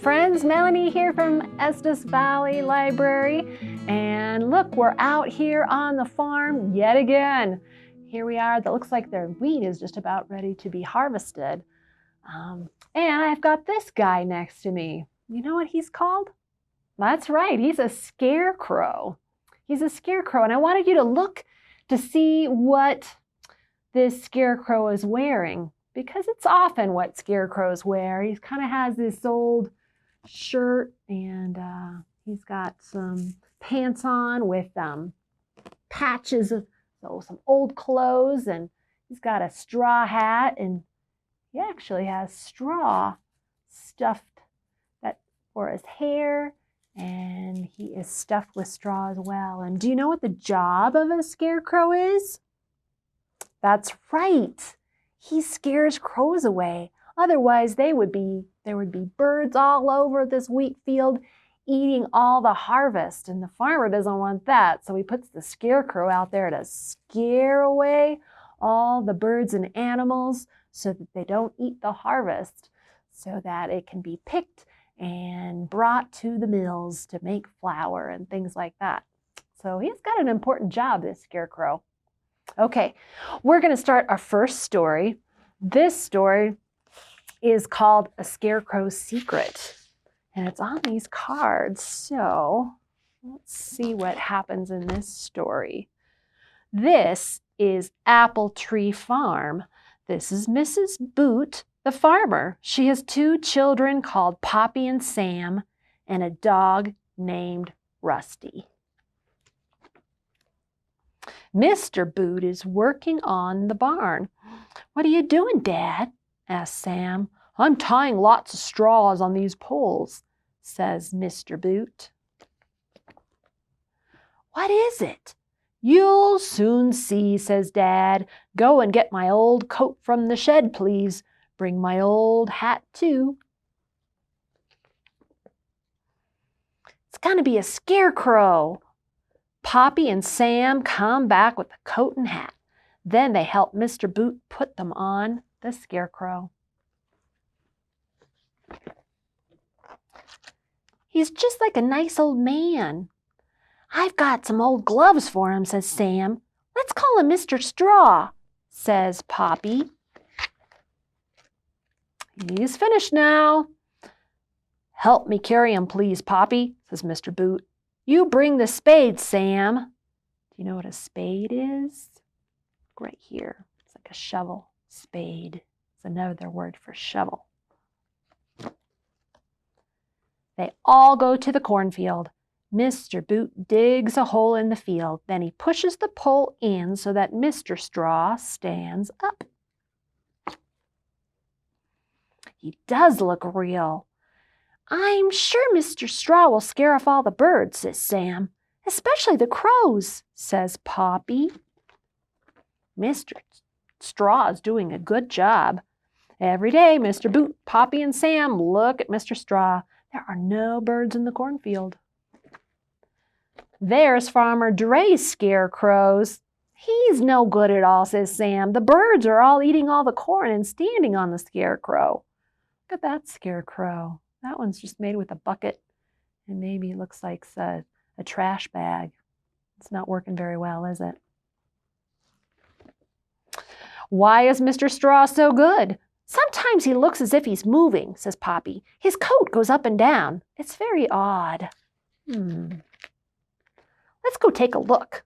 friends, Melanie here from Estes Valley Library, and look, we're out here on the farm yet again. Here we are. That looks like their wheat is just about ready to be harvested. And I've got this guy next to me. You know what he's called? That's right, he's a scarecrow. He's a scarecrow, and I wanted you to look to see what this scarecrow is wearing, because it's often what scarecrows wear. He kind of has this old shirt, and he's got some pants on with patches of some old clothes, and he's got a straw hat, and he actually has straw stuffed for his hair, and he is stuffed with straw as well. And do you know what the job of a scarecrow is? That's right. He scares crows away. Otherwise, there would be birds all over this wheat field eating all the harvest, and the farmer doesn't want that. So he puts the scarecrow out there to scare away all the birds and animals so that they don't eat the harvest, so that it can be picked and brought to the mills to make flour and things like that. So he's got an important job, this scarecrow. Okay, we're going to start our first story. This story is called A Scarecrow's Secret, and it's on these cards. So let's see what happens in this story. This is Apple Tree Farm. This is Mrs. Boot, the farmer. She has 2 children called Poppy and Sam, and a dog named Rusty. Mr. Boot is working on the barn. "What are you doing, Dad?" asked Sam. "I'm tying lots of straws on these poles," says Mr. Boot. "What is it?" "You'll soon see," says Dad. "Go and get my old coat from the shed, please. Bring my old hat, too." "It's going to be a scarecrow." Poppy and Sam come back with the coat and hat. Then they help Mr. Boot put them on the scarecrow. "He's just like a nice old man." "I've got some old gloves for him," says Sam. "Let's call him Mr. Straw," says Poppy. "He's finished now." "Help me carry him, please, Poppy," says Mr. Boot. "You bring the spade, Sam." Do you know what a spade is? Right here. It's like a shovel. Spade. It's another word for shovel. They all go to the cornfield. Mr. Boot digs a hole in the field. Then he pushes the pole in so that Mr. Straw stands up. He does look real. "I'm sure Mr. Straw will scare off all the birds," says Sam. "Especially the crows," says Poppy. Mr. Straw is doing a good job. Every day, Mr. Boot, Poppy, and Sam look at Mr. Straw. There are no birds in the cornfield. "There's Farmer Dre's scarecrows." "He's no good at all," says Sam. "The birds are all eating all the corn and standing on the scarecrow." Look at that scarecrow. That one's just made with a bucket, and maybe it looks like a trash bag. It's not working very well, is it? "Why is Mr. Straw so good?" "Sometimes he looks as if he's moving," says Poppy. "His coat goes up and down. It's very odd." "Let's go take a look."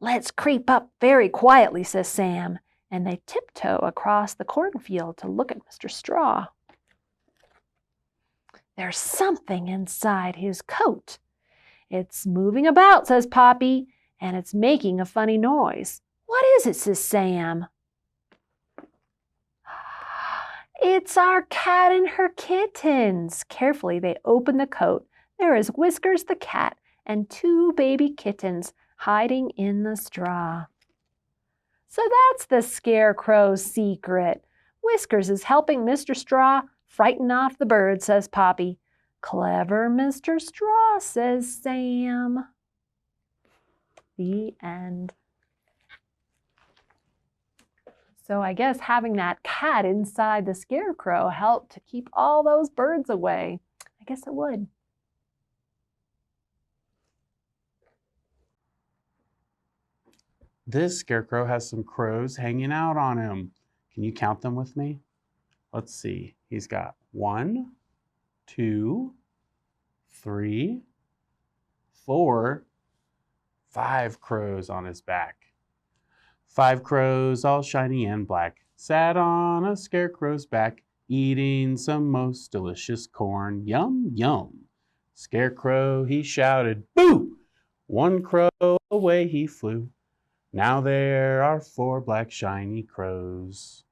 "Let's creep up very quietly," says Sam, and they tiptoe across the cornfield to look at Mr. Straw. There's something inside his coat. "It's moving about," says Poppy, "and it's making a funny noise." "What is it?" says Sam. "It's our cat and her kittens." Carefully, they open the coat. There is Whiskers the cat and 2 baby kittens hiding in the straw. So that's the scarecrow's secret. Whiskers is helping Mr. Straw frighten off the birds, says Poppy. "Clever Mr. Straw," says Sam. The end. So I guess having that cat inside the scarecrow helped to keep all those birds away. guess it would. This scarecrow has some crows hanging out on him. Can you count them with me? Let's see. He's got 1, 2, 3, 4, 5 crows on his back. 5 crows, all shiny and black, sat on a scarecrow's back, eating some most delicious corn. Yum, yum. Scarecrow, he shouted, boo! 1 crow, away he flew. Now there are 4 black shiny crows.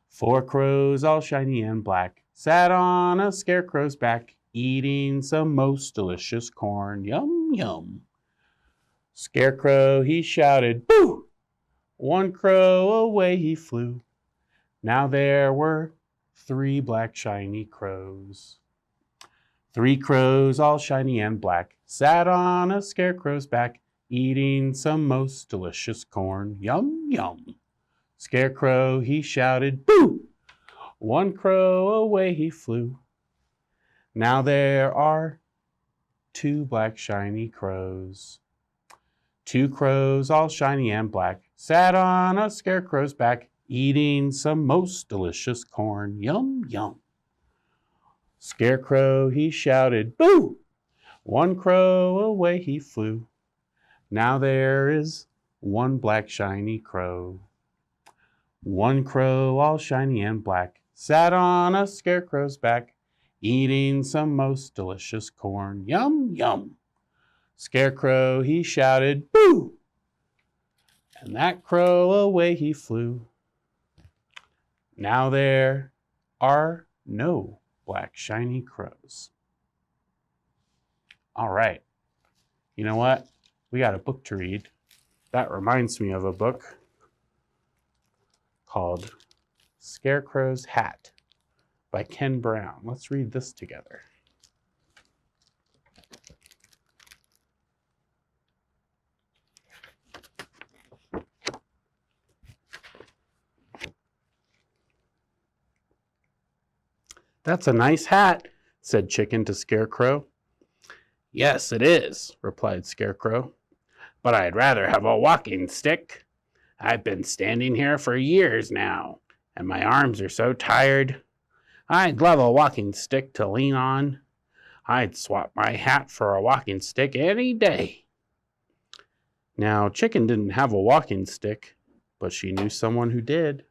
4 crows, all shiny and black, sat on a scarecrow's back, eating some most delicious corn. Yum, yum. Scarecrow, he shouted, boo! 1 crow, away he flew. Now there were 3 black shiny crows. 3 crows, all shiny and black, sat on a scarecrow's back, eating some most delicious corn. Yum, yum. Scarecrow, he shouted, boo! 1 crow, away he flew. Now there are 2 black shiny crows. 2 crows, all shiny and black, sat on a scarecrow's back, eating some most delicious corn. Yum, yum. Scarecrow, he shouted, boo! 1 crow, away he flew. Now there is 1 black shiny crow. 1 crow, all shiny and black, sat on a scarecrow's back, eating some most delicious corn. Yum, yum. Scarecrow, he shouted, boo! And that crow, away he flew. Now there are no black shiny crows. All right. You know what? We got a book to read. That reminds me of a book called Scarecrow's Hat by Ken Brown. Let's read this together. That's a nice hat, said Chicken to Scarecrow. Yes, it is, replied Scarecrow, but I'd rather have a walking stick. I've been standing here for years now, and my arms are so tired. I'd love a walking stick to lean on. I'd swap my hat for a walking stick any day. Now, Chicken didn't have a walking stick, but she knew someone who did.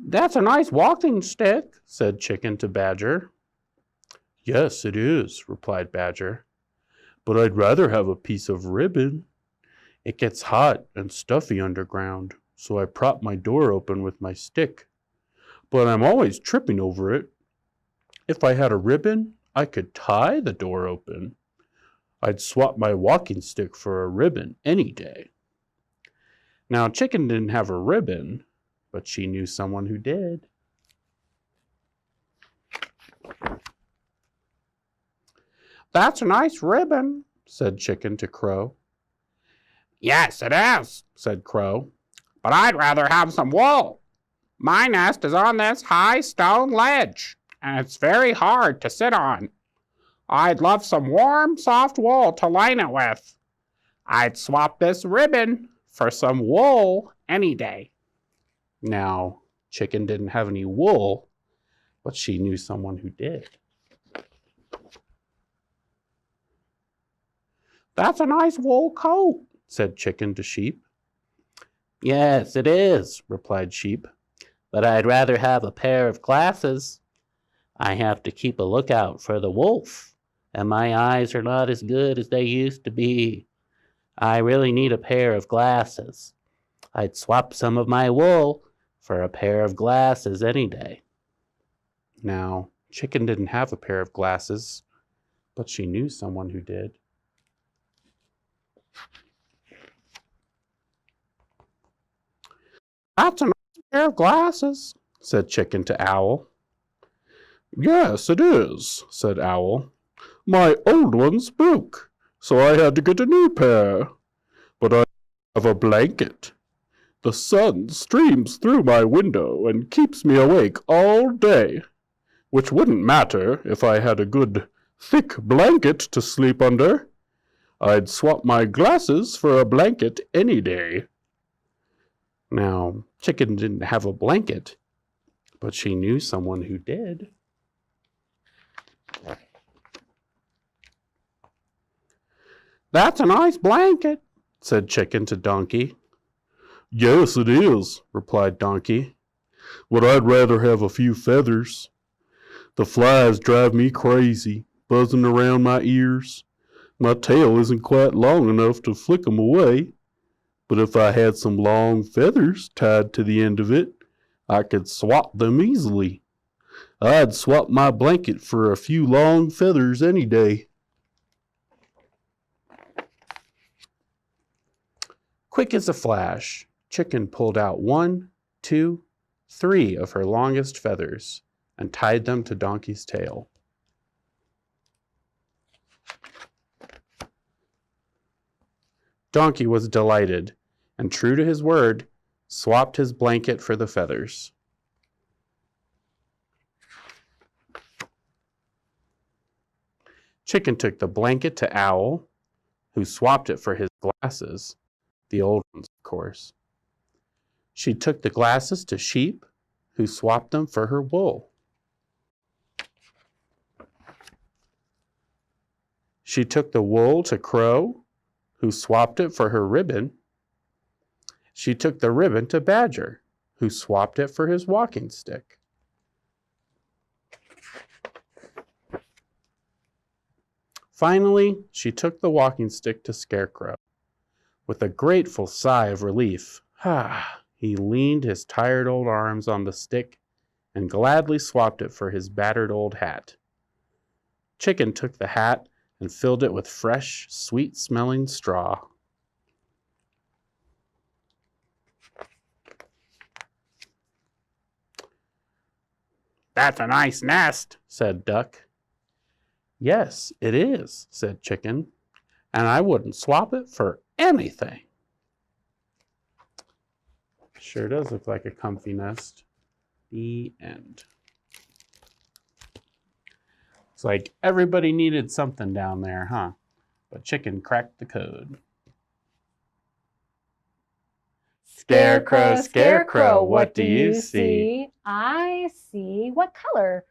That's a nice walking stick, said Chicken to Badger. Yes, it is, replied Badger, but I'd rather have a piece of ribbon. It gets hot and stuffy underground, so I prop my door open with my stick. But I'm always tripping over it. If I had a ribbon, I could tie the door open. I'd swap my walking stick for a ribbon any day. Now, Chicken didn't have a ribbon, but she knew someone who did. That's a nice ribbon, said Chicken to Crow. Yes, it is, said Crow, but I'd rather have some wool. My nest is on this high stone ledge, and it's very hard to sit on. I'd love some warm, soft wool to line it with. I'd swap this ribbon for some wool any day. Now, Chicken didn't have any wool, but she knew someone who did. That's a nice wool coat, said Chicken to Sheep. Yes, it is, replied Sheep, but I'd rather have a pair of glasses. I have to keep a lookout for the wolf, and my eyes are not as good as they used to be. I really need a pair of glasses. I'd swap some of my wool for a pair of glasses any day. Now, Chicken didn't have a pair of glasses, but she knew someone who did. That's a nice pair of glasses, said Chicken to Owl. Yes, it is, said Owl. My old ones broke, so I had to get a new pair. But I have a blanket. The sun streams through my window and keeps me awake all day, which wouldn't matter if I had a good, thick blanket to sleep under. I'd swap my glasses for a blanket any day." Now, Chicken didn't have a blanket, but she knew someone who did. "That's a nice blanket," said Chicken to Donkey. "Yes, it is," replied Donkey, "but I'd rather have a few feathers. The flies drive me crazy, buzzing around my ears. My tail isn't quite long enough to flick 'em away, but if I had some long feathers tied to the end of it, I could swap them easily. I'd swap my blanket for a few long feathers any day." Quick as a flash, Chicken pulled out 1, 2, 3 of her longest feathers and tied them to Donkey's tail. Donkey was delighted, and true to his word, swapped his blanket for the feathers. Chicken took the blanket to Owl, who swapped it for his glasses, the old ones, of course. She took the glasses to Sheep, who swapped them for her wool. She took the wool to Crow, who swapped it for her ribbon. She took the ribbon to Badger, who swapped it for his walking stick. Finally, she took the walking stick to Scarecrow. With a grateful sigh of relief, he leaned his tired old arms on the stick and gladly swapped it for his battered old hat. Chicken took the hat and filled it with fresh, sweet-smelling straw. "That's a nice nest," said Duck. "Yes, it is," said Chicken, "and I wouldn't swap it for anything." Sure does look like a comfy nest. The end. It's like everybody needed something down there, huh? But Chicken cracked the code. "Scarecrow, Scarecrow, what do you see?" I see, what color?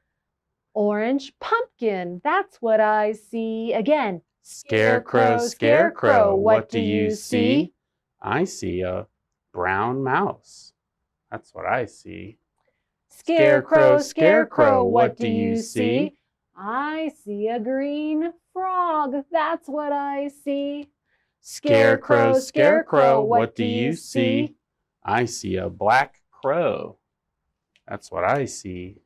Orange pumpkin, that's what I see. Again. "Scarecrow, Scarecrow, what do you see?" I see a brown mouse. That's what I see. "Scarecrow, Scarecrow, what do you see?" I see a green frog, that's what I see. "Scarecrow, Scarecrow, what do you see?" I see a black crow. That's what I see.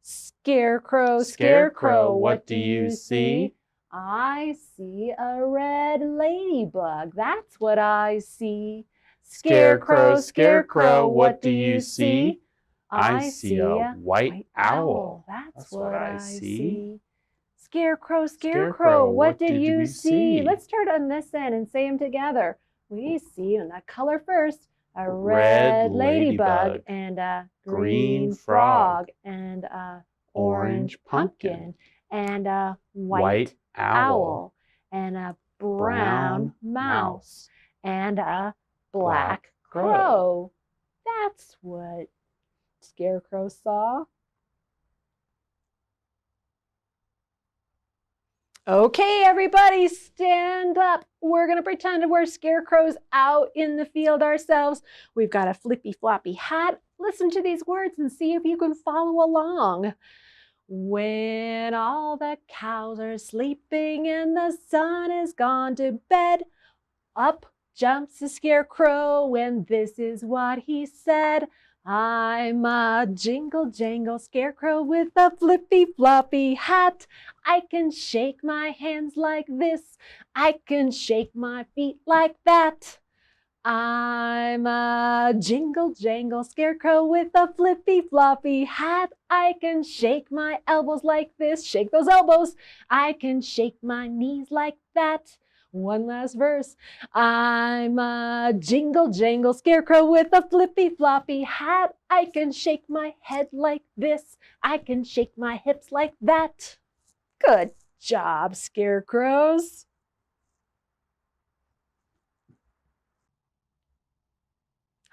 "Scarecrow, Scarecrow, what do you see?" I see a red ladybug, that's what I see. "Scarecrow, Scarecrow, what do you see?" I see a white owl. That's what I see. "Scarecrow, Scarecrow, what did you see?" Let's start on this end and say them together. We see, in that color first, a red ladybug and a green frog and a orange pumpkin and a white owl and a brown mouse and a black crow. That's what Scarecrow saw. Okay, everybody, stand up. We're going to pretend we're scarecrows out in the field ourselves. We've got a flippy floppy hat. Listen to these words and see if you can follow along. When all the cows are sleeping and the sun is gone to bed, up jumps the scarecrow and this is what he said. "I'm a jingle jangle scarecrow with a flippy floppy hat. I can shake my hands like this. I can shake my feet like that. I'm a jingle jangle scarecrow with a flippy floppy hat. I can shake my elbows like this, shake those elbows. I can shake my knees like that. One last verse. I'm a jingle jangle scarecrow with a flippy floppy hat. I can shake my head like this. I can shake my hips like that. Good job, scarecrows.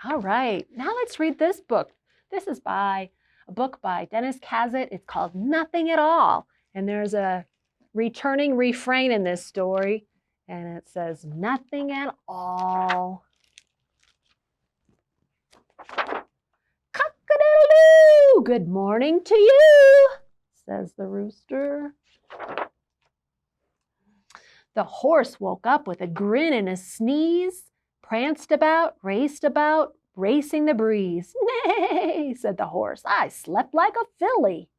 All right, now let's read this book. This is a book by Dennis Kazet. It's called Nothing at All. And there's a returning refrain in this story. And it says, nothing at all. Cock-a-doodle-doo! Good morning to you, says the rooster. The horse woke up with a grin and a sneeze, pranced about, racing the breeze. Nay, said the horse, I slept like a filly.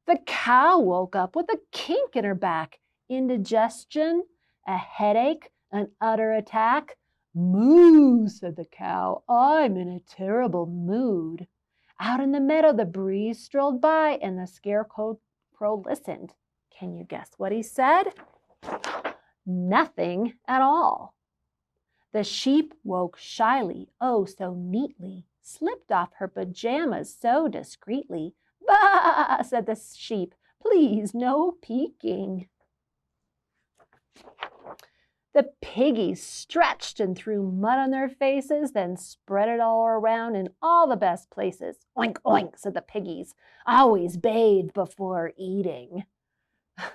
The cow woke up with a kink in her back, indigestion, a headache, an utter attack. Moo, said the cow, I'm in a terrible mood. Out in the meadow the breeze strolled by and the scarecrow listened. Can you guess what he said? Nothing at all. The sheep woke shyly, oh so neatly, slipped off her pajamas so discreetly. Bah, said the sheep, please no peeking. The piggies stretched and threw mud on their faces, then spread it all around in all the best places. Oink, oink, said the piggies, always bathe before eating.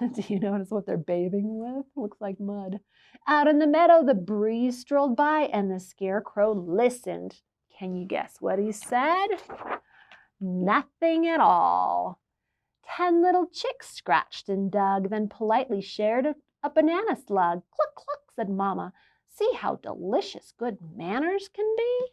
Do you notice what they're bathing with? Looks like mud. Out in the meadow, the breeze strolled by and the scarecrow listened. Can you guess what he said? Nothing at all. 10 little chicks scratched and dug, then politely shared a banana slug. Cluck, cluck, said Mama. See how delicious good manners can be?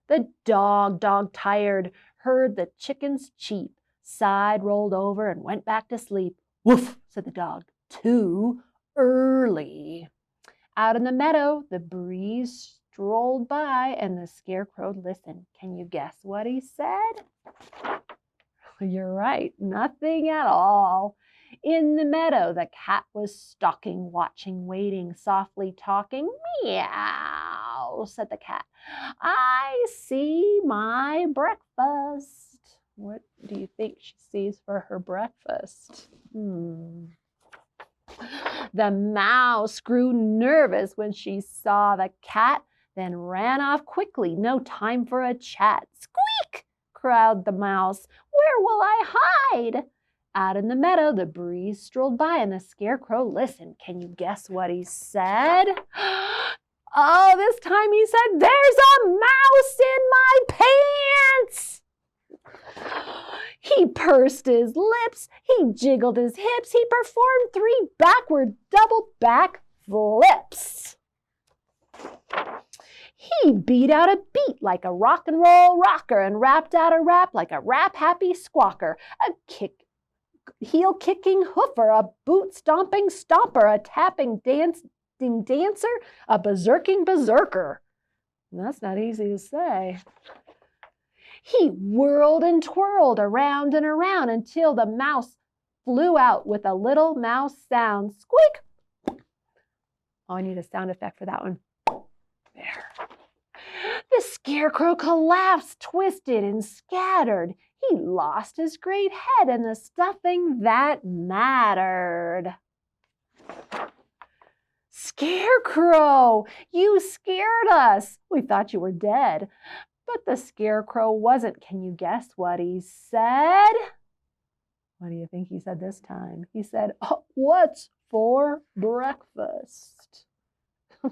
The dog tired, heard the chickens cheep, sighed, rolled over, and went back to sleep. Woof, said the dog, too early. Out in the meadow, the breeze strolled by and the scarecrow listened. Can you guess what he said? You're right, nothing at all. In the meadow, the cat was stalking, watching, waiting, softly talking. Meow, said the cat. I see my breakfast. What do you think she sees for her breakfast? The mouse grew nervous when she saw the cat, then ran off quickly. No time for a chat. Squeak! Cried the mouse. Where will I hide? Out in the meadow, the breeze strolled by and the scarecrow listened. Can you guess what he said? Oh, this time he said, there's a mouse in my pants! He pursed his lips, he jiggled his hips, he performed 3 backward double back flips. He beat out a beat like a rock and roll rocker and rapped out a rap like a rap-happy squawker, a heel-kicking hoofer, a boot-stomping stomper, a tapping dancing dancer, a berserking berserker. And that's not easy to say. He whirled and twirled around and around until the mouse flew out with a little mouse sound. Squeak! Oh, I need a sound effect for that one. There. The scarecrow collapsed, twisted, and scattered. He lost his great head and the stuffing that mattered. Scarecrow, you scared us. We thought you were dead. But the scarecrow wasn't. Can you guess what he said? What do you think he said this time? He said, oh, what's for breakfast?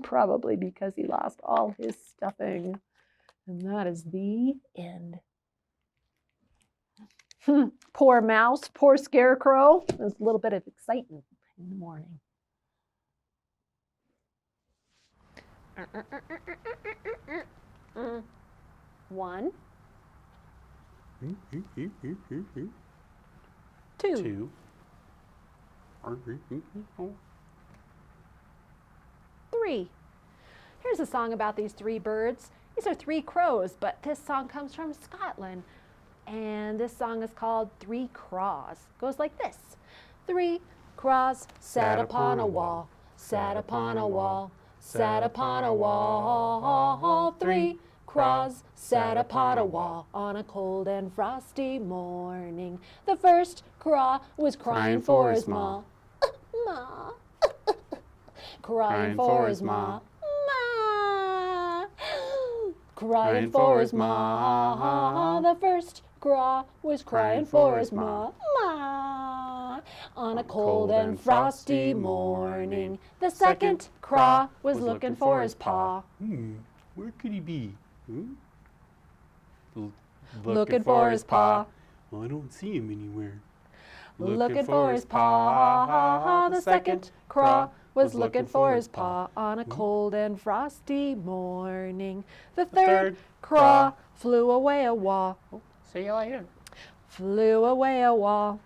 Probably because he lost all his stuffing. And that is the end. Poor mouse, poor scarecrow. There's a little bit of excitement in the morning. One. 2. 3. 3. Here's a song about these 3 birds. These are 3 crows, but this song comes from Scotland. And this song is called 3 Craws. Goes like this. 3 craws sat upon a wall, sat upon a wall, sat upon a wall. 3 craws sat upon a wall on a cold and frosty morning. The first craw was crying for his ma. Ma. Crying for his ma. Ma. Crying for his ma. The first craw was crying for his ma. Ma. On a cold and frosty morning. The second craw was looking for his paw. Where could he be? Looking for his paw. Well, I don't see him anywhere. Looking for his paw. The second craw was looking for his paw on a cold and frosty morning. The third craw flew away a wall. See you later. Flew away a wall.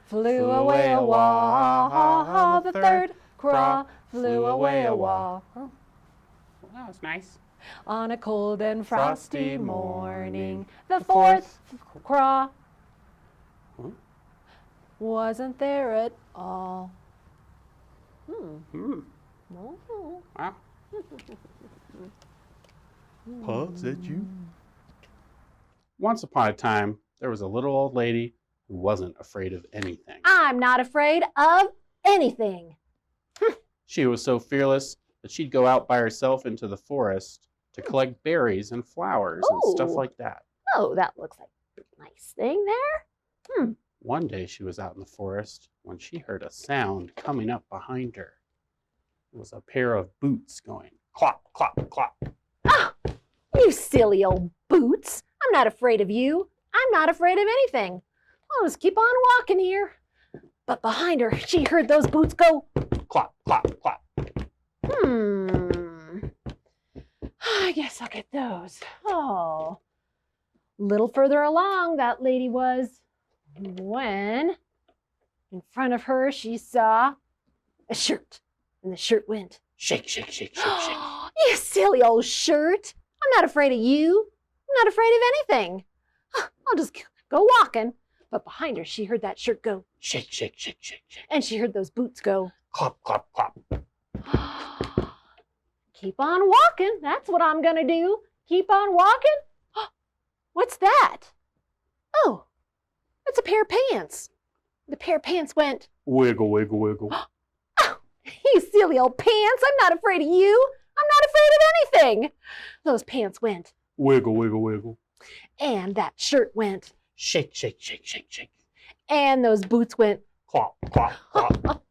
Flew away a wall. The third craw flew away a wall. Well, that was nice. On a cold and frosty morning. The fourth craw wasn't there at all. Wow. Pa, is that you? Once upon a time, there was a little old lady who wasn't afraid of anything. I'm not afraid of anything. She was so fearless that she'd go out by herself into the forest to collect berries and flowers and stuff like that. Oh, that looks like a nice thing there. One day she was out in the forest when she heard a sound coming up behind her. It was a pair of boots going clop, clop, clop. Ah, you silly old boots. I'm not afraid of you. I'm not afraid of anything. I'll just keep on walking here. But behind her, she heard those boots go clop, clop, clop. I guess I'll get those. Oh. A little further along that lady was when in front of her she saw a shirt. And the shirt went shake, shake, shake, shake, shake. You silly old shirt. I'm not afraid of you. I'm not afraid of anything. I'll just go walking. But behind her, she heard that shirt go shake, shake, shake, shake, shake. And she heard those boots go clop, clop, clop. Keep on walking. That's what I'm going to do. Keep on walking. What's that? Oh, it's a pair of pants. The pair of pants went wiggle, wiggle, wiggle. You silly old pants. I'm not afraid of you. I'm not afraid of anything. Those pants went wiggle, wiggle, wiggle. And that shirt went shake, shake, shake, shake, shake. And those boots went clop, clop, clop.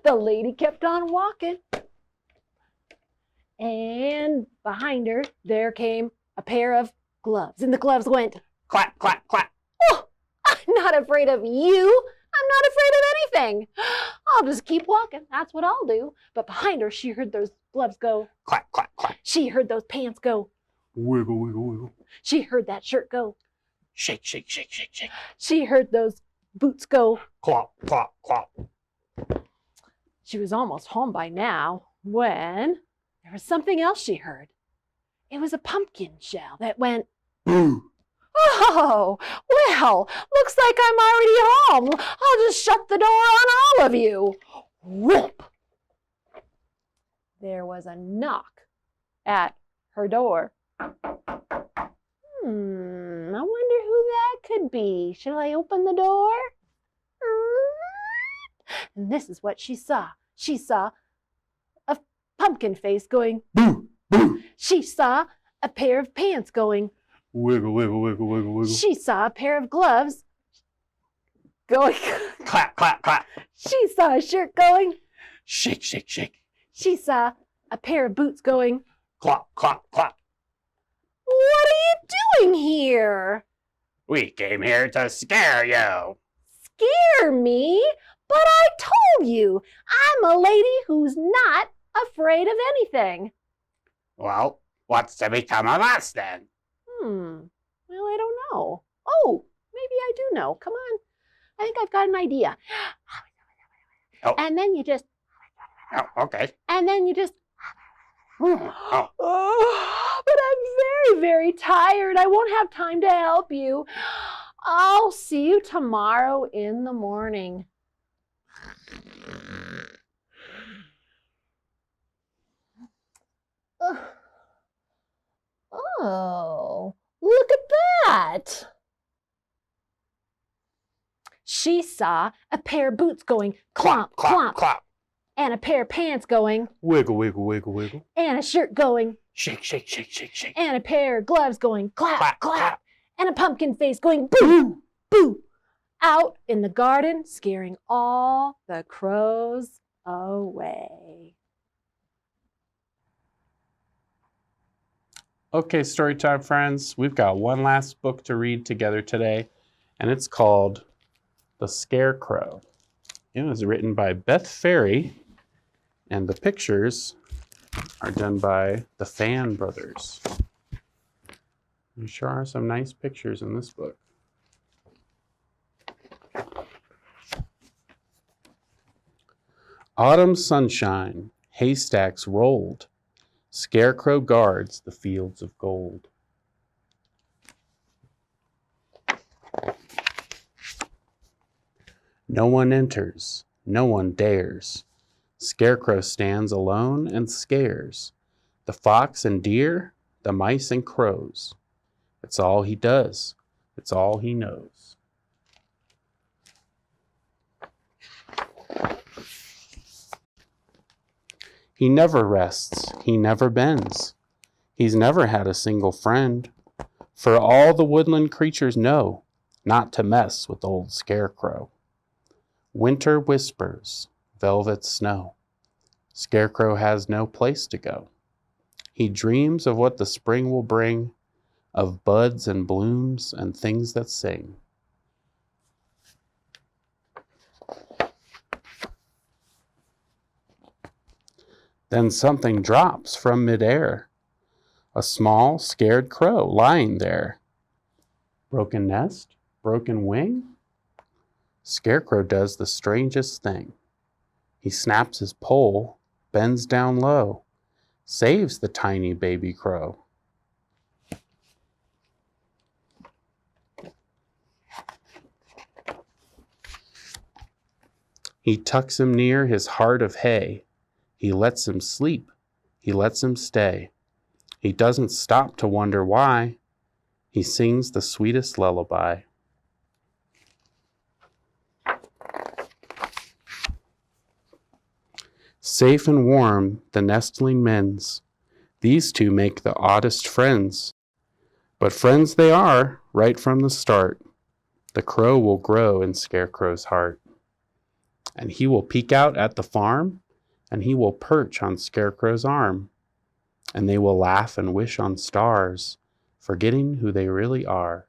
The lady kept on walking. And behind her, there came a pair of gloves. And the gloves went clap, clap, clap. Oh, I'm not afraid of you. I'm not afraid of anything. I'll just keep walking. That's what I'll do. But behind her, she heard those gloves go clap, clap, clap. She heard those pants go wiggle, wiggle, wiggle. She heard that shirt go shake, shake, shake, shake, shake. She heard those boots go clop, clop, clop. She was almost home by now when there was something else she heard. It was a pumpkin shell that went boo. Oh, well, looks like I'm already home. I'll just shut the door on all of you. Whoop! There was a knock at her door. I wonder who that could be. Shall I open the door? And this is what she saw. She saw a pumpkin face going boo, boo. She saw a pair of pants going wiggle, wiggle, wiggle, wiggle, wiggle. She saw a pair of gloves going clap, clap, clap. She saw a shirt going shake, shake, shake. She saw a pair of boots going clop, clop, clop. What are you doing here? We came here to scare you. Scare me? But I told you, I'm a lady who's not afraid of anything. Well, what's to become of us then? Well, I don't know. Oh, maybe I do know. Come on. I think I've got an idea. Oh. And then you just, Oh, okay. and then you just, Oh. oh, but I'm very, very tired. I won't have time to help you. I'll see you tomorrow in the morning. Oh, look at that. She saw a pair of boots going clomp, clomp, clomp. and a pair of pants going Wiggle, wiggle, wiggle, wiggle. and a shirt going Shake, shake, shake, shake, shake. and a pair of gloves going clap, Clap, clap, clap. and a pumpkin face going boo, boo, out in the garden, scaring all the crows away. Okay, Storytime friends, we've got one last book to read together today, and it's called The Scarecrow. It was written by Beth Ferry, and the pictures are done by the Fan Brothers. There sure are some nice pictures in this book. Autumn sunshine, haystacks rolled, Scarecrow guards the fields of gold. No one enters, no one dares. Scarecrow stands alone and scares the fox and deer, the mice and crows. It's all he does, it's all he knows. He never rests, he never bends. He's never had a single friend. For all the woodland creatures know not to mess with old Scarecrow. Winter whispers, velvet snow. Scarecrow has no place to go. He dreams of what the spring will bring, of buds and blooms and things that sing. Then something drops from midair, a small, scared crow lying there. Broken nest, broken wing? Scarecrow does the strangest thing. He snaps his pole, bends down low, saves the tiny baby crow. He tucks him near his heart of hay. He lets him sleep. He lets him stay. He doesn't stop to wonder why. He sings the sweetest lullaby. Safe and warm the nestling mends. These two make the oddest friends. But friends they are right from the start. The crow will grow in Scarecrow's heart. And he will peek out at the farm, and he will perch on Scarecrow's arm. And they will laugh and wish on stars, forgetting who they really are.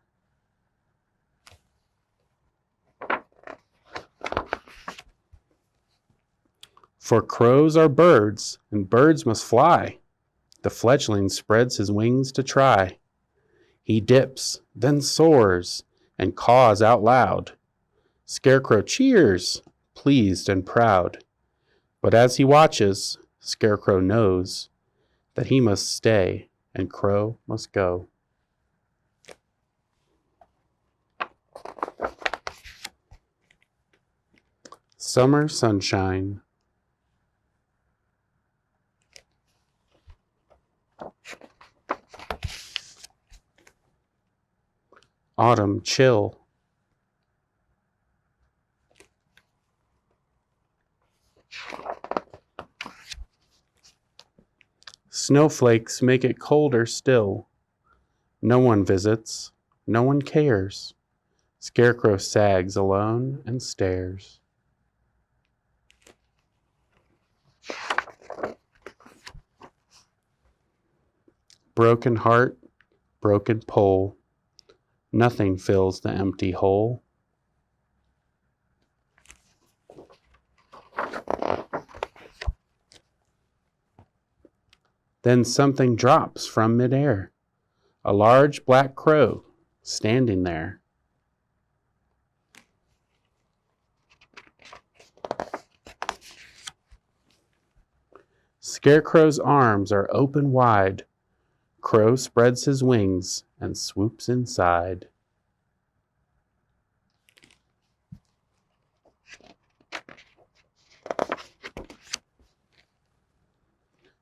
For crows are birds, and birds must fly. The fledgling spreads his wings to try. He dips, then soars, and caws out loud. Scarecrow cheers, pleased and proud. But as he watches, Scarecrow knows that he must stay and Crow must go. Summer sunshine. Autumn chill. Snowflakes make it colder still. No one visits, no one cares. Scarecrow sags alone and stares. Broken heart, broken pole. Nothing fills the empty hole. Then something drops from midair. A large black crow standing there. Scarecrow's arms are open wide. Crow spreads his wings and swoops inside.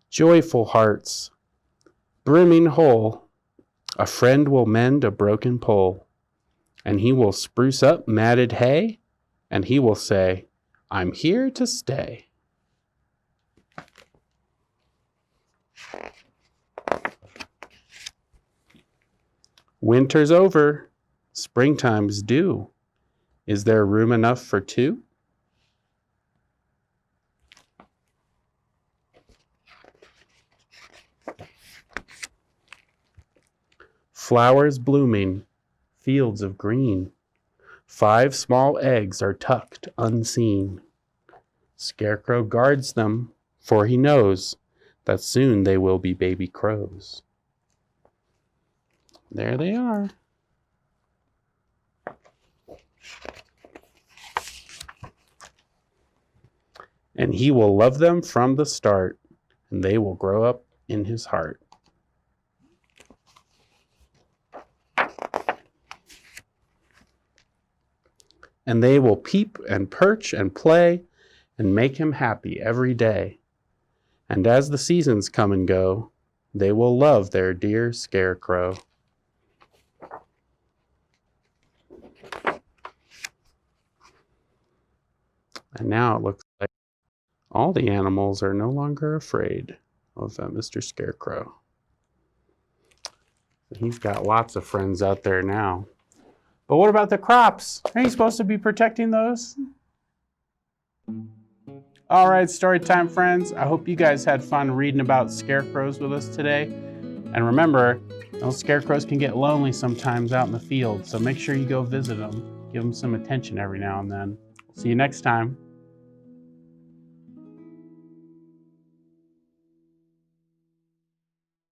Joyful hearts, brimming whole, a friend will mend a broken pole, and he will spruce up matted hay, and he will say, I'm here to stay. Winter's over, springtime's due. Is there room enough for two? Flowers blooming, fields of green. 5 small eggs are tucked unseen. Scarecrow guards them, for he knows that soon they will be baby crows. There they are. And he will love them from the start, and they will grow up in his heart. And they will peep and perch and play and make him happy every day. And as the seasons come and go, they will love their dear Scarecrow. And now it looks like all the animals are no longer afraid of Mr. Scarecrow. He's got lots of friends out there now. But what about the crops? Aren't you supposed to be protecting those? All right, story time, friends. I hope you guys had fun reading about scarecrows with us today. And remember, those scarecrows can get lonely sometimes out in the field, so make sure you go visit them. Give them some attention every now and then. See you next time.